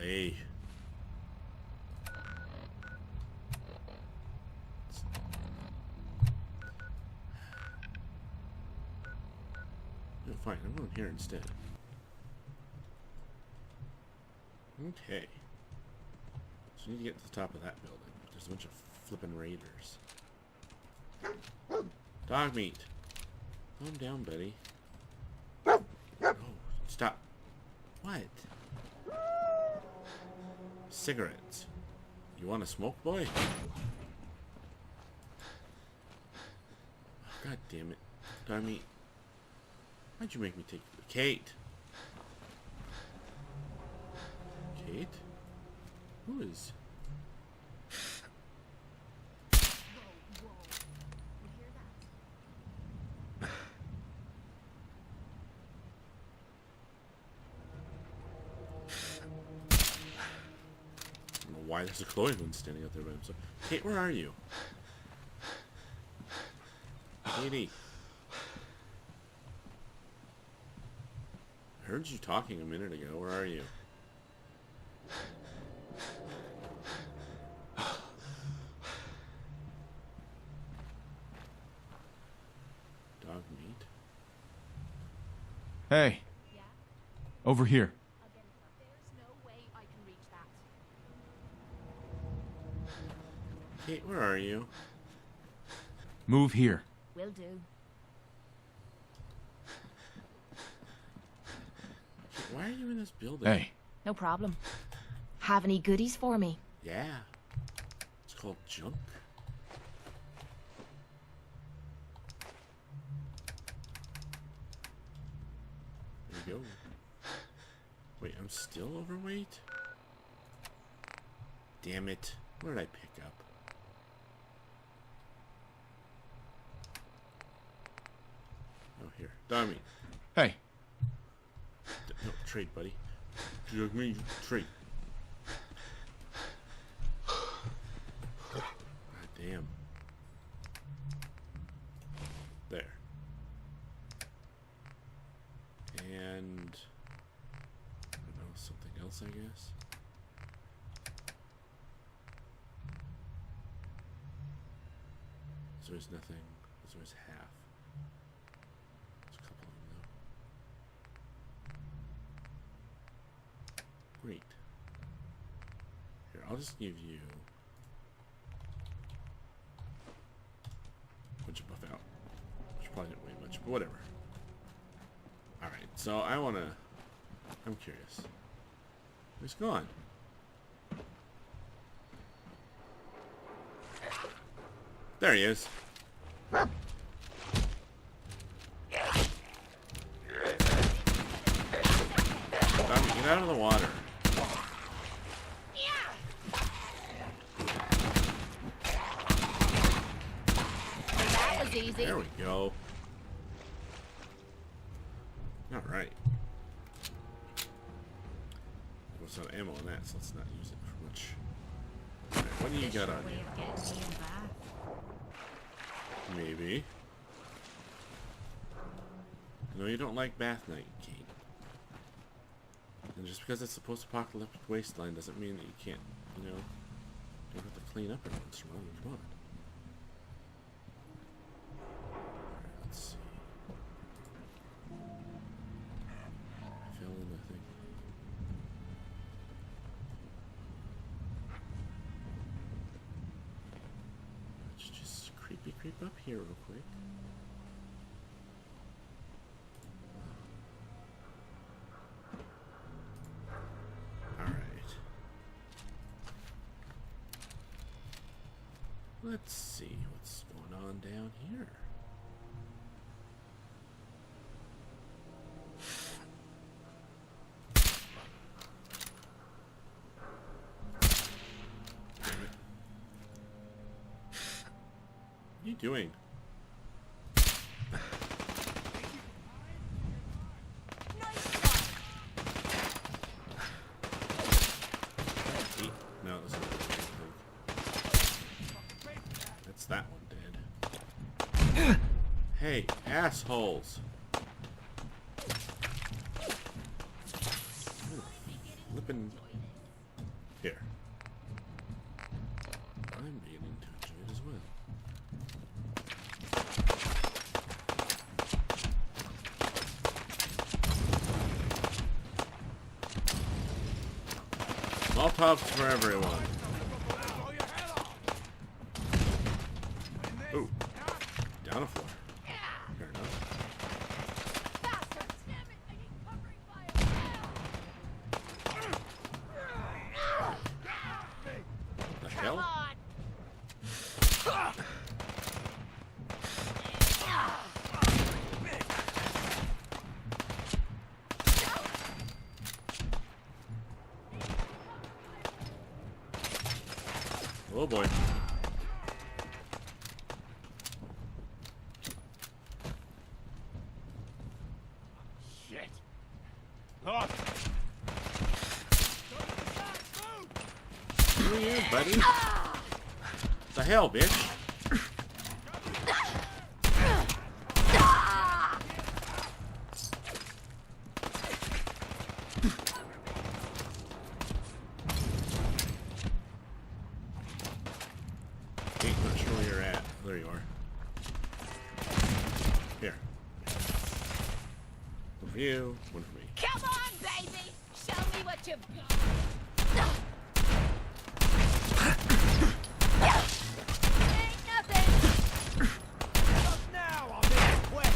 Golly. No, fine, I'm going here instead. Okay. So we need to get to the top of that building. There's a bunch of flippin' raiders. Dogmeat. Calm down, buddy. Oh, stop. What? Cigarettes. You want to smoke, boy? God damn it. Dogmeat. Why'd you make me take... Cait! Cait? Who is... Why there's a Chloe one standing out there by himself. Cait, where are you? Katie. I heard you talking a minute ago. Where are you? Dogmeat. Hey. Yeah? Over here. Again, there's no way I can reach that. Cait, where are you? Move here. Will do. Cait, why are you in this building? Hey. No problem. Have any goodies for me? Yeah. It's called junk. There you go. Wait, I'm still overweight? Damn it. What did I pick up? Oh, here. Dummy. Hey. No, trade, buddy. Me, trade. God damn. There. And... I don't know, something else, I guess. So there's nothing. So there's half. There's a couple of them, though. Great. Here, I'll just give you a bunch of buff out. Which probably didn't weigh much, but whatever. Alright, so I wanna... I'm curious. Where's he gone? There he is. Get out of the water. That was easy. There we go. Alright. There's some ammo in that, so let's not use it for much. Alright, what do you got on you? Maybe. No, you don't like bath night, Cait. And just because it's a post-apocalyptic wasteland doesn't mean that you can't, you know, you don't have to clean up every once in a while. Come on. Alright, let's see. I fell in the thing. Let's just creep up here real quick. Let's see what's going on down here. What are you doing? No, this is that one dead. Hey, assholes! Flippin'. Here. I'm beginning to enjoy it as well. Molotovs for everyone. Ooh. Down a floor. Fair enough. The hell? Oh boy. Shit. Oh. Who are you, buddy? The hell, bitch? Ain't not sure where you're at. There you are. Here. One for you, one for me. Come on, baby! Show me what you've got! Ain't nothing! Up now, I'll make it quick.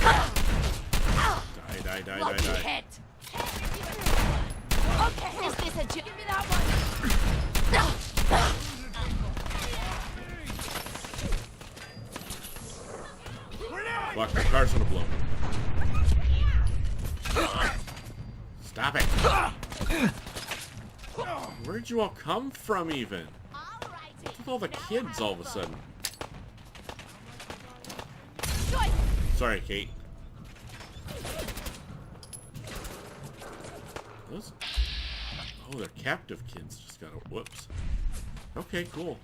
Die. Lucky hit! Okay, is this a joke? Give me that one! Watch, my car's gonna blow. Stop it! Where'd you all come from, even? What's with all the kids all of a sudden? Sorry, Kate. Those... Oh, they're captive kids. Just got a... Whoops. Okay, cool.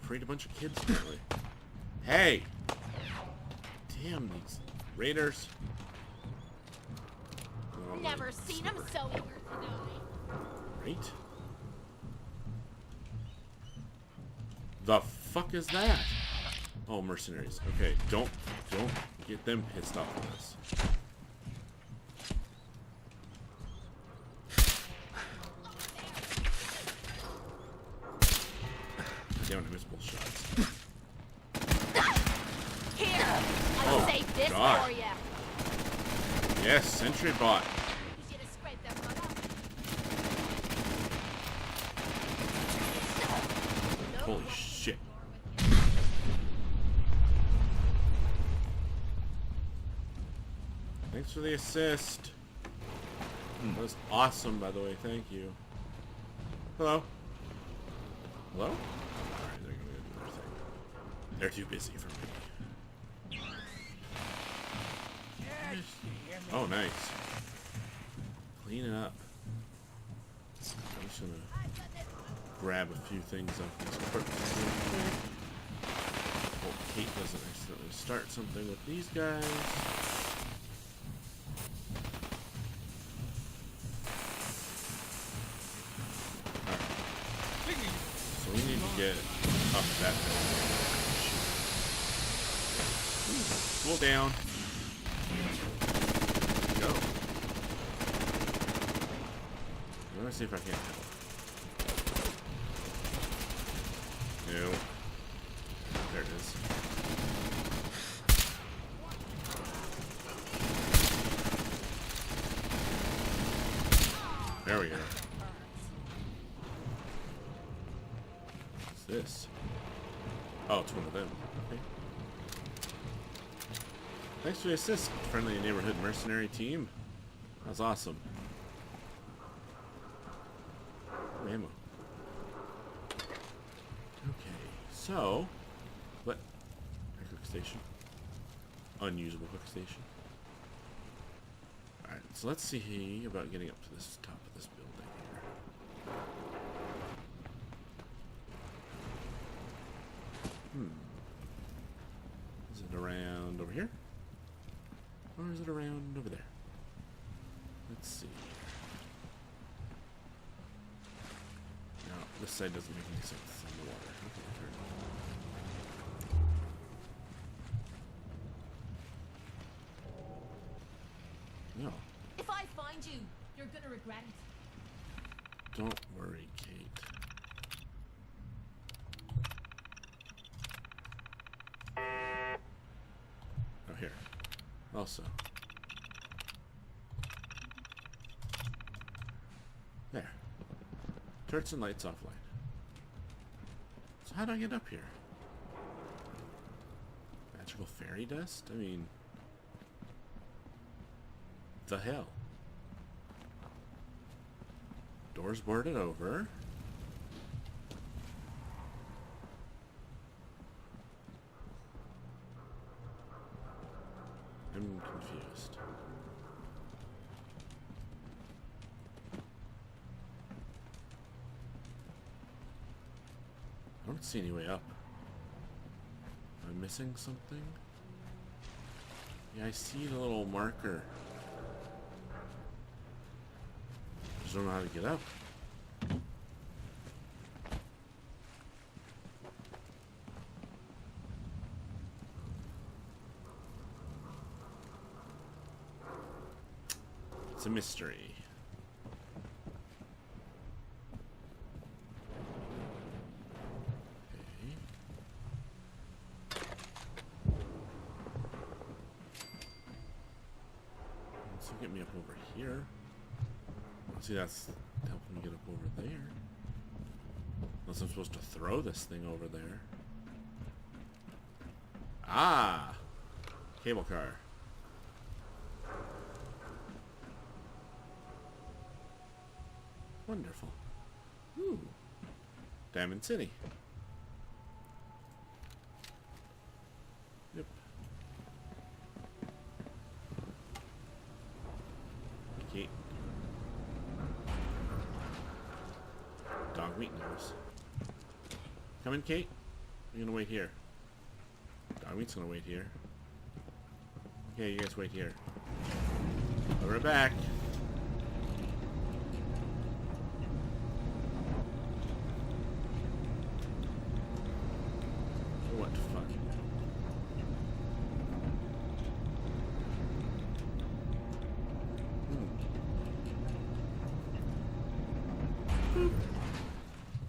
Freed a bunch of kids, apparently. Hey! Damn, these raiders. Oh, Never seen him so eager to die. Right? The fuck is that? Oh, mercenaries. Okay, don't get them pissed off with us. Damn, I missed both shots. Here, I'll Oh, save this God. for you. Yes, sentry bot. You should have scraped them right off. Holy shit. Thanks for the assist. That was awesome, by the way. Thank you. Hello? Hello? Alright, they're gonna do their thing. They're too busy for me. Oh, nice. Clean it up. I'm just gonna grab a few things off this quick. Hope Kate doesn't accidentally start something with these guys. Alright. So we need to get up that hill. Cool down. Go. Let me see if I can help. No. There it is. There we go. What's this? Oh, it's one of them. Okay. Thanks for the assist, friendly neighborhood mercenary team. That was awesome. Oh, ammo. Okay, so what? Cook station. Unusable cook station. Alright, so let's see about getting up to this top of this building here. Is it around over here? Or is it around over there? Let's see. No, This side doesn't make any sense in the water. Okay, no. If I find you, you're gonna regret it. Don't worry, Cait. Oh, here. Also. There. Turrets and lights offline. So how do I get up here? Magical fairy dust? I mean... the hell? Doors boarded over. I'm confused. I don't see any way up. Am I missing something? Yeah, I see the little marker. Just don't know how to get up. It's a mystery. So get me up over here. See, that's helping me get up over there. Unless I'm supposed to throw this thing over there. Ah! Cable car. Wonderful. Ooh. Diamond City. Yep. Cait. Dogmeat knows. Come in, Cait. I'm gonna wait here. Dogmeat's gonna wait here. Okay, you guys wait here. I'll be right back. What the fuck?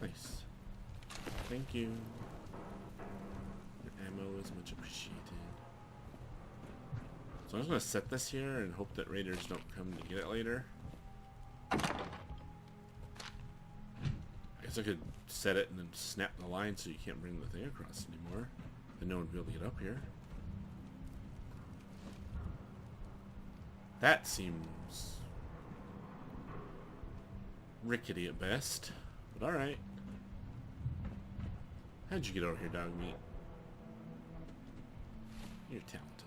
Nice. Thank you. Your ammo is much appreciated. So I'm just gonna set this here and hope that raiders don't come to get it later. I guess I could set it and then snap the line so you can't bring the thing across anymore. Then no one would be able to get up here. That seems rickety at best, but alright. How'd you get over here, Dogmeat? You're talented.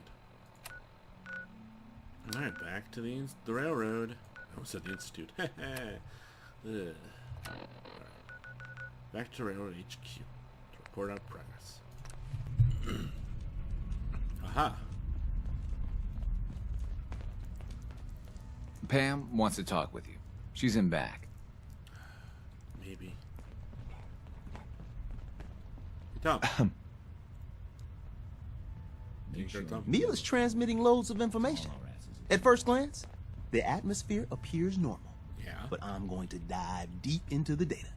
Alright, back to the railroad. I almost said the institute. Ugh. Alright. Back to Railroad HQ to report our progress. Aha! Pam wants to talk with you. She's in back. Maybe. Hey, Tom. Hey, sure, Tom. Neil is transmitting loads of information. At first glance, the atmosphere appears normal. Yeah. But I'm going to dive deep into the data.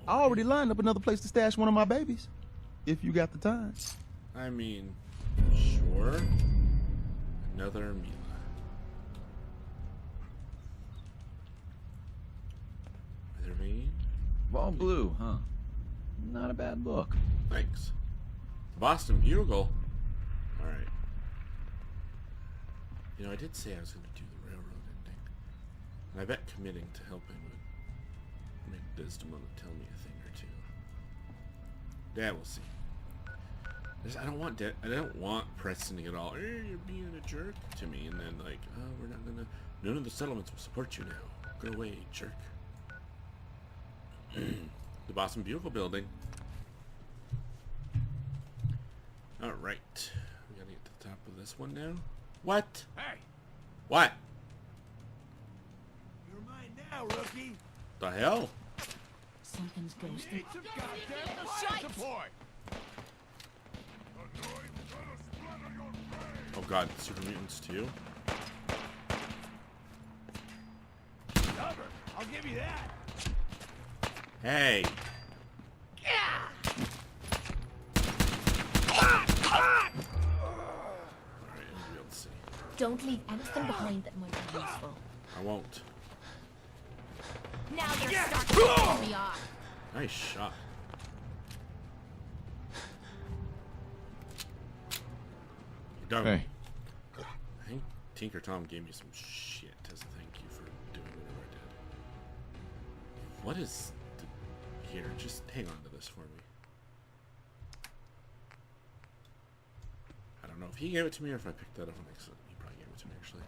I already lined up another place to stash one of my babies. If you got the time. I mean, sure. Another Mila. Weathervane. All blue, huh? Not a bad look. Thanks. The Boston Bugle. Alright. You know, I did say I was going to do the railroad ending. And I bet committing to helping would make Desdemona tell me a thing or two. Yeah, we'll see. I don't want Preston to get all, hey, you're being a jerk to me, and then like, oh, we're not gonna, none of the settlements will support you now. Go away, jerk. The Boston Bugle building. Alright. We gotta get to the top of this one now. What? Hey, Something's ghosted. Need some goddamn fire support. Oh god, super mutants too? Cover. I'll give you that. Hey! Alright, I'll be able to see. Don't leave anything behind that might be useful. I won't. Now you're starting to piss me off. Nice shot. You're done. Hey. I think Tinker Tom gave me some shit as a thank you for doing whatever I did. What is here? Just hang on to this for me. I don't know if he gave it to me or if I picked that up on accident. He probably gave it to me actually.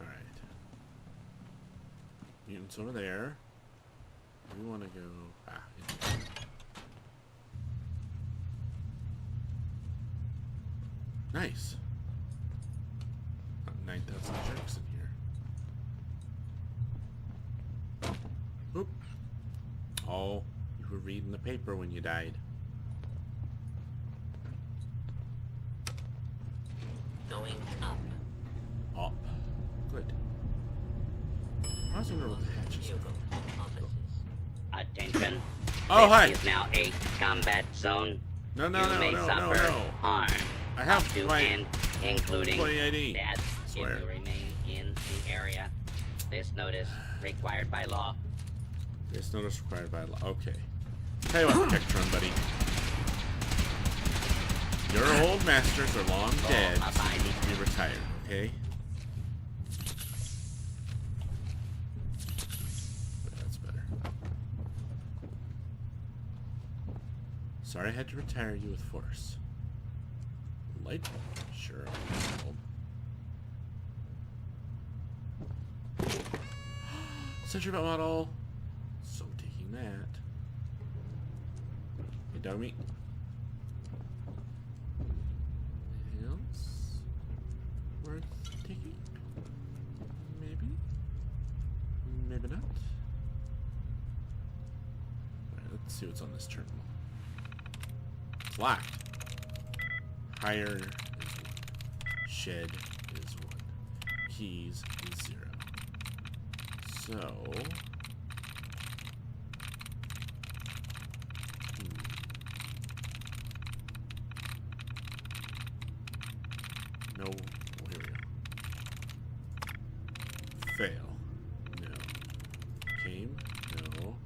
Alright. Mutants over there. We want to go... in here. Nice. 9,000 jerks in here. Oop. Oh, you were reading the paper when you died. Going up. Up. Good. I was wondering what the hatch is. Bugle offices. Attention. Oh, This hi. is now a combat zone. No, no, You no, may no, suffer no, no. harm. I have up to my and including employee ID. death if Swear. you remain in the area. This notice required by law. This notice required by law. Okay. Tell you what, Tectron, buddy. Your old masters are long dead, so you need to be retired, okay? That's better. Sorry I had to retire you with force. Light bulb? Sure. Sentry belt model. So taking that. Hey, Dogmeat. Anything else worth taking? Maybe? Maybe not. Alright, let's see what's on this terminal. It's locked. Hire is 1. Shed is 1. Keys is 0. So... No. Here we go. Fail. No. Came. No.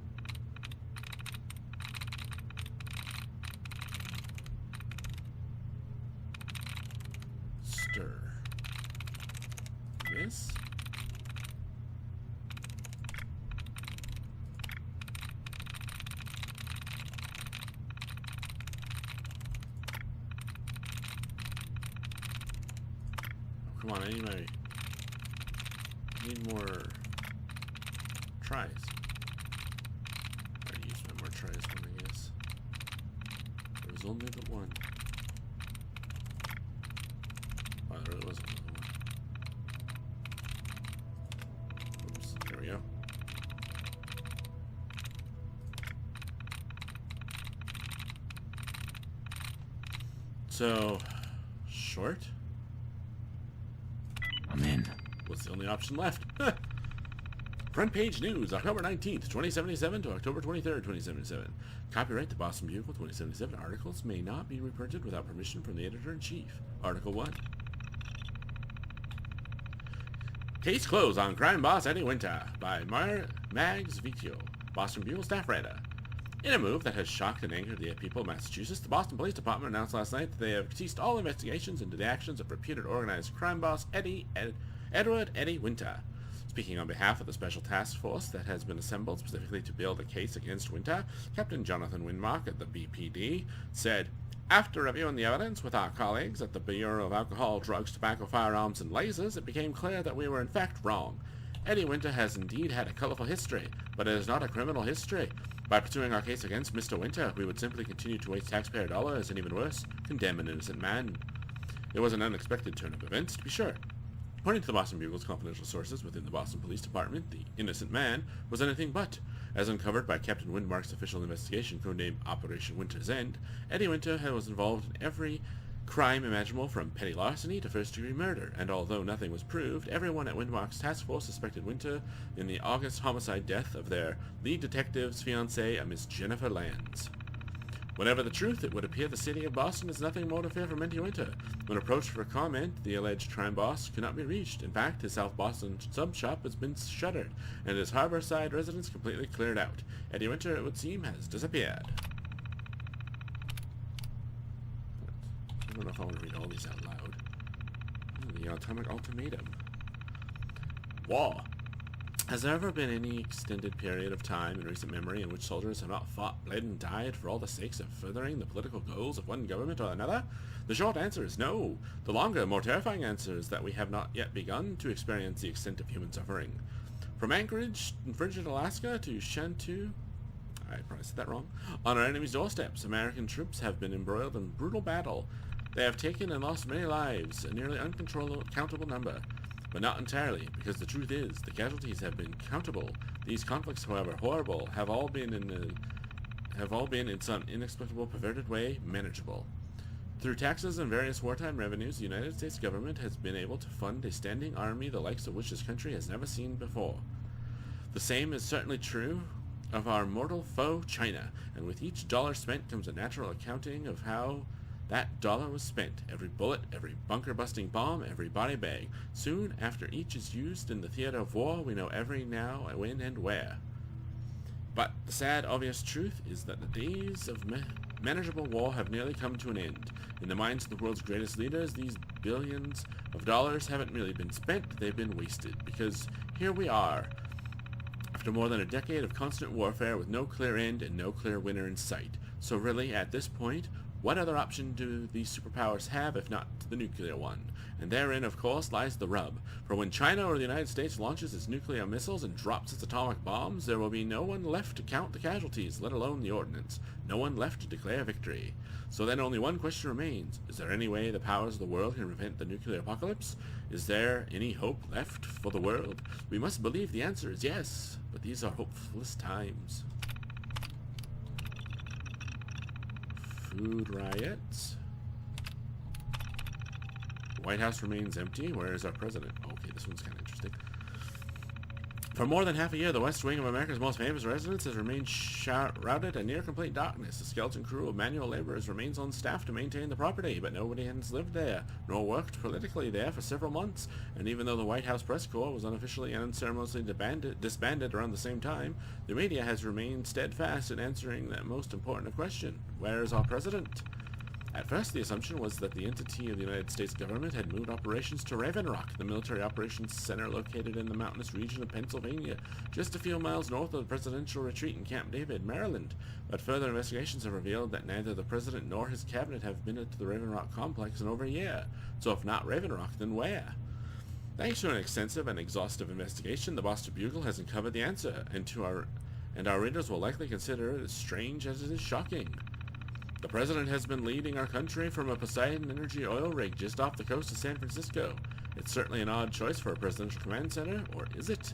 Stir. Miss. Come on, I need more tries. I already used my more tries one, I guess. There was only the one. Oh, there really was only the one. Oops, there we go. So, short? I'm in. Was the only option left. Front page news, October 19th, 2077 to October 23rd, 2077. Copyright the Boston Bugle 2077 articles may not be reprinted without permission from the editor-in-chief. Article 1. Case closed on crime boss Eddie Winter by Mags Vecchio, Boston Bugle staff writer. In a move that has shocked and angered the people of Massachusetts, the Boston Police Department announced last night that they have ceased all investigations into the actions of reputed organized crime boss Edward Eddie Winter. Speaking on behalf of the special task force that has been assembled specifically to build a case against Winter, Captain Jonathan Winmark at the BPD said, "After reviewing the evidence with our colleagues at the Bureau of Alcohol, Drugs, Tobacco, Firearms, and Lasers, it became clear that we were in fact wrong. Eddie Winter has indeed had a colorful history, but it is not a criminal history. By pursuing our case against Mr. Winter, we would simply continue to waste taxpayer dollars and, even worse, condemn an innocent man. It was an unexpected turn of events, to be sure. According to the Boston Bugle's confidential sources within the Boston Police Department, the innocent man was anything but. As uncovered by Captain Windmark's official investigation codenamed Operation Winter's End, Eddie Winter was involved in every crime imaginable from petty larceny to first-degree murder, and although nothing was proved, everyone at Windmark's task force suspected Winter in the August homicide death of their lead detective's fiancée, a Miss Jennifer Lands. Whatever the truth, it would appear the city of Boston is nothing more to fear from Eddie Winter. When approached for comment, the alleged crime boss could not be reached. In fact, his South Boston sub shop has been shuttered, and his Harborside residence completely cleared out. Eddie Winter, it would seem, has disappeared. I don't know if I want to read all these out loud. The Atomic Ultimatum. War. Has there ever been any extended period of time in recent memory in which soldiers have not fought, bled, and died for all the sakes of furthering the political goals of one government or another? The short answer is no. The longer, more terrifying answer is that we have not yet begun to experience the extent of human suffering. From Anchorage in frigid Alaska to Shantou, I probably said that wrong, on our enemy's doorsteps, American troops have been embroiled in brutal battle. They have taken and lost many lives, a nearly uncountable number. But not entirely, because the truth is, the casualties have been countable. These conflicts, however horrible, have all been in some inexplicable, perverted way, manageable. Through taxes and various wartime revenues, the United States government has been able to fund a standing army the likes of which this country has never seen before. The same is certainly true of our mortal foe, China, and with each dollar spent comes a natural accounting of how that dollar was spent. Every bullet, every bunker-busting bomb, every body bag. Soon after each is used in the theater of war, we know every now, when, and where. But the sad, obvious truth is that the days of manageable war have nearly come to an end. In the minds of the world's greatest leaders, these billions of dollars haven't really been spent, they've been wasted. Because here we are, after more than a decade of constant warfare with no clear end and no clear winner in sight. So really, at this point, what other option do these superpowers have if not the nuclear one? And therein, of course, lies the rub. For when China or the United States launches its nuclear missiles and drops its atomic bombs, there will be no one left to count the casualties, let alone the ordnance. No one left to declare victory. So then only one question remains. Is there any way the powers of the world can prevent the nuclear apocalypse? Is there any hope left for the world? We must believe the answer is yes, but these are hopeless times. Food riots. White House remains empty. Where is our president? Okay, this one's kind of interesting. For more than half a year, the West Wing of America's most famous residence has remained shrouded in near-complete darkness. A skeleton crew of manual laborers remains on staff to maintain the property, but nobody has lived there, nor worked politically there for several months. And even though the White House press corps was unofficially and unceremoniously disbanded around the same time, the media has remained steadfast in answering that most important question: where is our president? At first, the assumption was that the entity of the United States government had moved operations to Raven Rock, the military operations center located in the mountainous region of Pennsylvania, just a few miles north of the presidential retreat in Camp David, Maryland. But further investigations have revealed that neither the president nor his cabinet have been at the Raven Rock complex in over a year. So if not Raven Rock, then where? Thanks to an extensive and exhaustive investigation, the Boston Bugle has uncovered the answer, and our readers will likely consider it as strange as it is shocking. The president has been leading our country from a Poseidon Energy oil rig just off the coast of San Francisco. It's certainly an odd choice for a presidential command center, or is it?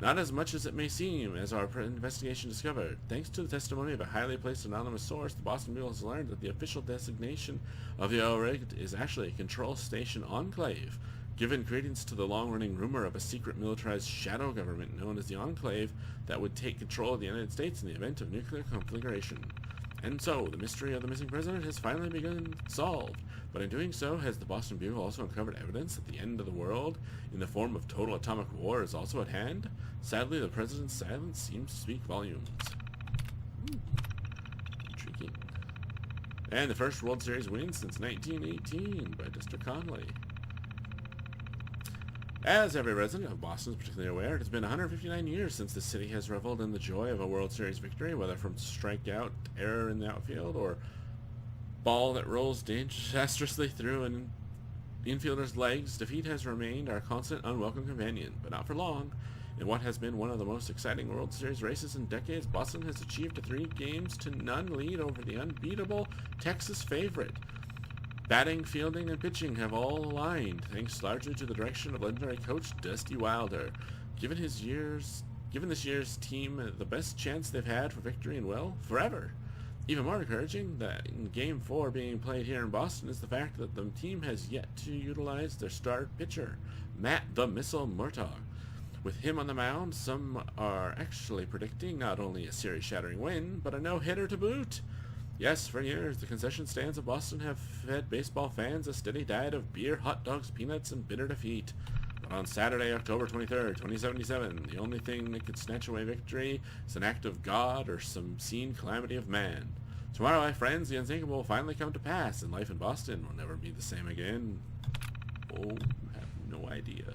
Not as much as it may seem, as our investigation discovered. Thanks to the testimony of a highly placed anonymous source, the Boston Bugle has learned that the official designation of the oil rig is actually a control station enclave. Given credence to the long-running rumor of a secret militarized shadow government known as the Enclave that would take control of the United States in the event of nuclear conflagration. And so, the mystery of the missing president has finally begun solved. But in doing so, has the Boston Bugle also uncovered evidence that the end of the world, in the form of total atomic war, is also at hand? Sadly, the president's silence seems to speak volumes. Intriguing. And the first World Series win since 1918 by Mr. Conley. As every resident of Boston is particularly aware, it has been 159 years since the city has reveled in the joy of a World Series victory, whether from strikeout, error in the outfield, or ball that rolls disastrously through an infielder's legs. Defeat has remained our constant unwelcome companion, but not for long. In what has been one of the most exciting World Series races in decades, Boston has achieved a 3-0 lead over the unbeatable Texas favorite. Batting, fielding, and pitching have all aligned, thanks largely to the direction of legendary coach Dusty Wilder. Given this year's team the best chance they've had for victory in, well, forever. Even more encouraging that in Game 4 being played here in Boston is the fact that the team has yet to utilize their star pitcher, Matt the Missile Murtaugh. With him on the mound, some are actually predicting not only a series-shattering win, but a no-hitter to boot. Yes, for years, the concession stands of Boston have fed baseball fans a steady diet of beer, hot dogs, peanuts, and bitter defeat. But on Saturday, October 23rd, 2077, the only thing that could snatch away victory is an act of God or some seen calamity of man. Tomorrow, my friends, the unthinkable will finally come to pass, and life in Boston will never be the same again. Oh, you have no idea.